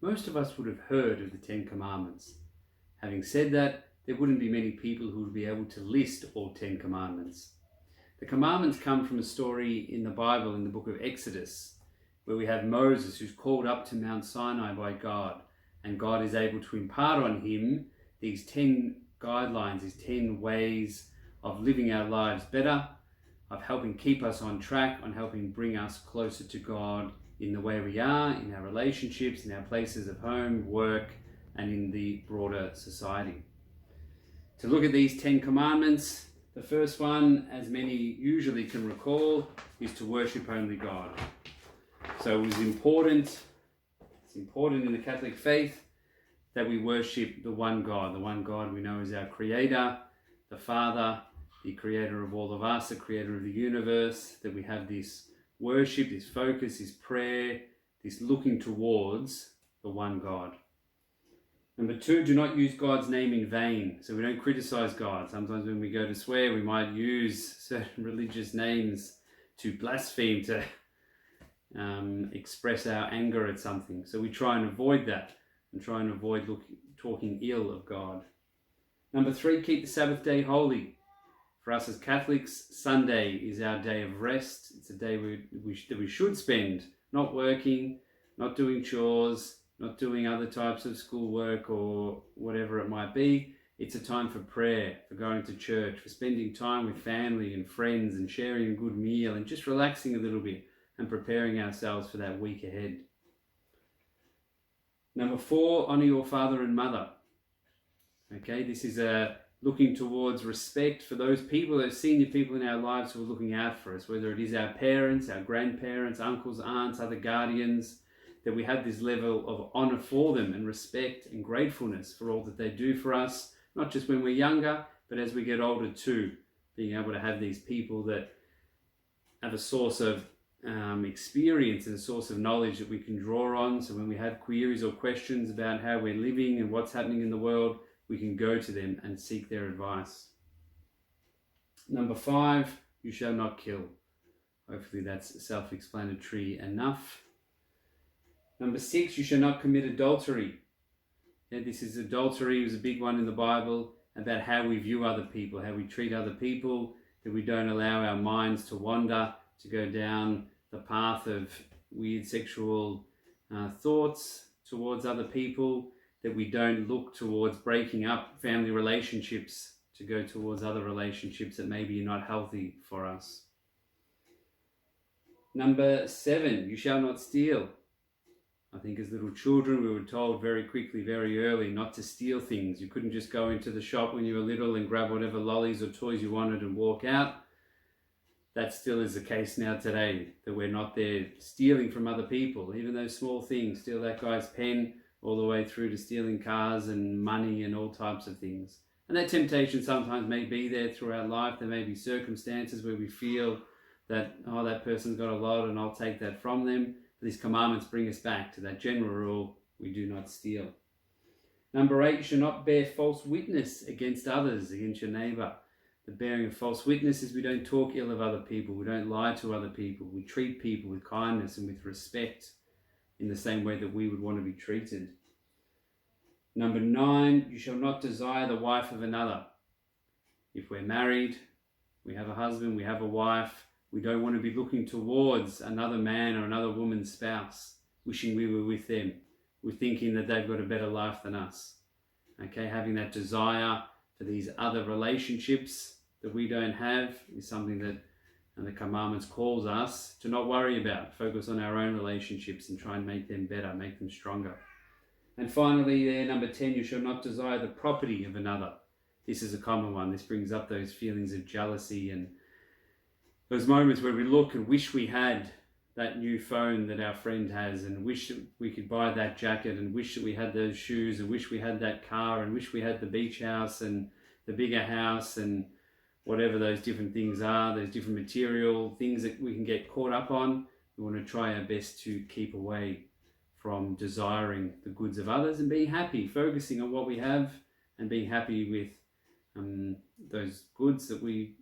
most of us would have heard of the Ten Commandments. Having said that, there wouldn't be many people who would be able to list all 10 commandments. The commandments come from a story in the Bible in the book of Exodus, where we have Moses who's called up to Mount Sinai by God, and God is able to impart on him these 10 guidelines, these 10 ways of living our lives better, of helping keep us on track, on helping bring us closer to God in the way we are, in our relationships, in our places of home, work, and in the broader society. To look at these 10 commandments, the first one, as many usually can recall, is to worship only God. So it's important in the Catholic faith that we worship the one God we know is our Creator, the Father, the Creator of all of us, the Creator of the universe, that we have this worship, this focus, this prayer, this looking towards the one God. Number 2, do not use God's name in vain. So we don't criticize God. Sometimes when we go to swear, we might use certain religious names to blaspheme, to express our anger at something. So we try and avoid that and try and avoid talking ill of God. Number 3, keep the Sabbath day holy. For us as Catholics, Sunday is our day of rest. It's a day that we should spend not working, not doing chores, not doing other types of schoolwork or whatever it might be. It's a time for prayer, for going to church, for spending time with family and friends and sharing a good meal and just relaxing a little bit and preparing ourselves for that week ahead. Number 4, honor your father and mother. Okay, this is looking towards respect for those people, those senior people in our lives who are looking out for us, whether it is our parents, our grandparents, uncles, aunts, other guardians, that we have this level of honor for them and respect and gratefulness for all that they do for us, not just when we're younger, but as we get older too, being able to have these people that have a source of experience and a source of knowledge that we can draw on. So when we have queries or questions about how we're living and what's happening in the world, we can go to them and seek their advice. Number 5, you shall not kill. Hopefully that's self-explanatory enough. Number 6, you shall not commit adultery. This is adultery, was a big one in the Bible, about how we view other people, how we treat other people, that we don't allow our minds to wander, to go down the path of weird sexual thoughts towards other people, that we don't look towards breaking up family relationships to go towards other relationships that maybe are not healthy for us. Number 7, you shall not steal. I think as little children we were told very quickly, very early, not to steal things. You couldn't just go into the shop when you were little and grab whatever lollies or toys you wanted and walk out. That still is the case now today, that we're not there stealing from other people, even those small things. Steal that guy's pen, all the way through to stealing cars and money and all types of things. And that temptation sometimes may be there throughout life. There may be circumstances where we feel that, oh, that person's got a lot and I'll take that from them. But these commandments bring us back to that general rule, we do not steal. Number 8, you shall not bear false witness against others, against your neighbour. The bearing of false witness is we don't talk ill of other people, we don't lie to other people, we treat people with kindness and with respect in the same way that we would want to be treated. Number 9, you shall not desire the wife of another. If we're married, we have a husband, we have a wife, we don't want to be looking towards another man or another woman's spouse, wishing we were with them. We're thinking that they've got a better life than us. Okay, having that desire for these other relationships that we don't have is something that the commandments calls us to not worry about. Focus on our own relationships and try and make them better, make them stronger. And finally there, number 10, you shall not desire the property of another. This is a common one. This brings up those feelings of jealousy and those moments where we look and wish we had that new phone that our friend has, and wish that we could buy that jacket, and wish that we had those shoes, and wish we had that car, and wish we had the beach house and the bigger house, and whatever those different things are, those different material things that we can get caught up on. We want to try our best to keep away from desiring the goods of others and being happy, focusing on what we have and being happy with those goods that we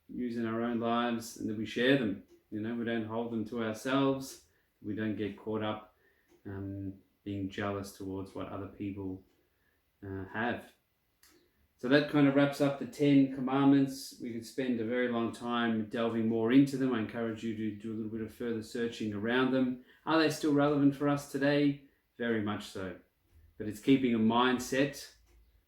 use in our own lives and that we share them. We don't hold them to ourselves. We don't get caught up being jealous towards what other people have. So that kind of wraps up the 10 commandments. We could spend a very long time delving more into them. I encourage you to do a little bit of further searching around them. Are they still relevant for us today? Very much so. But it's keeping a mindset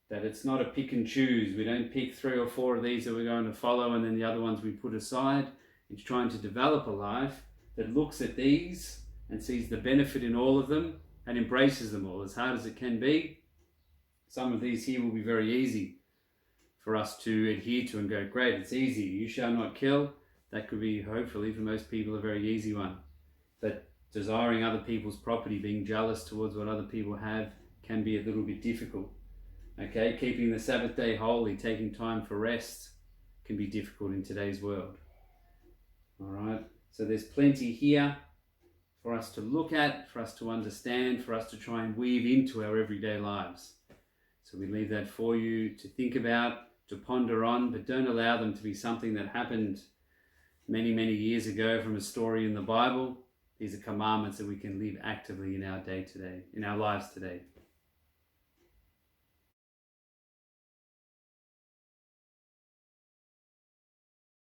that it's not a pick and choose. We don't pick 3 or 4 of these that we're going to follow and then the other ones we put aside. It's trying to develop a life that looks at these and sees the benefit in all of them and embraces them all. As hard as it can be, some of these here will be very easy for us to adhere to and go, great, it's easy. You shall not kill. That could be, hopefully, for most people, a very easy one. But desiring other people's property, being jealous towards what other people have, can be a little bit difficult. Okay, keeping the Sabbath day holy, taking time for rest, can be difficult in today's world. All right, so there's plenty here for us to look at, for us to understand, for us to try and weave into our everyday lives. So we leave that for you to think about, to ponder on, but don't allow them to be something that happened many, many years ago from a story in the Bible. These are commandments that we can live actively in our day-to-day, in our lives today.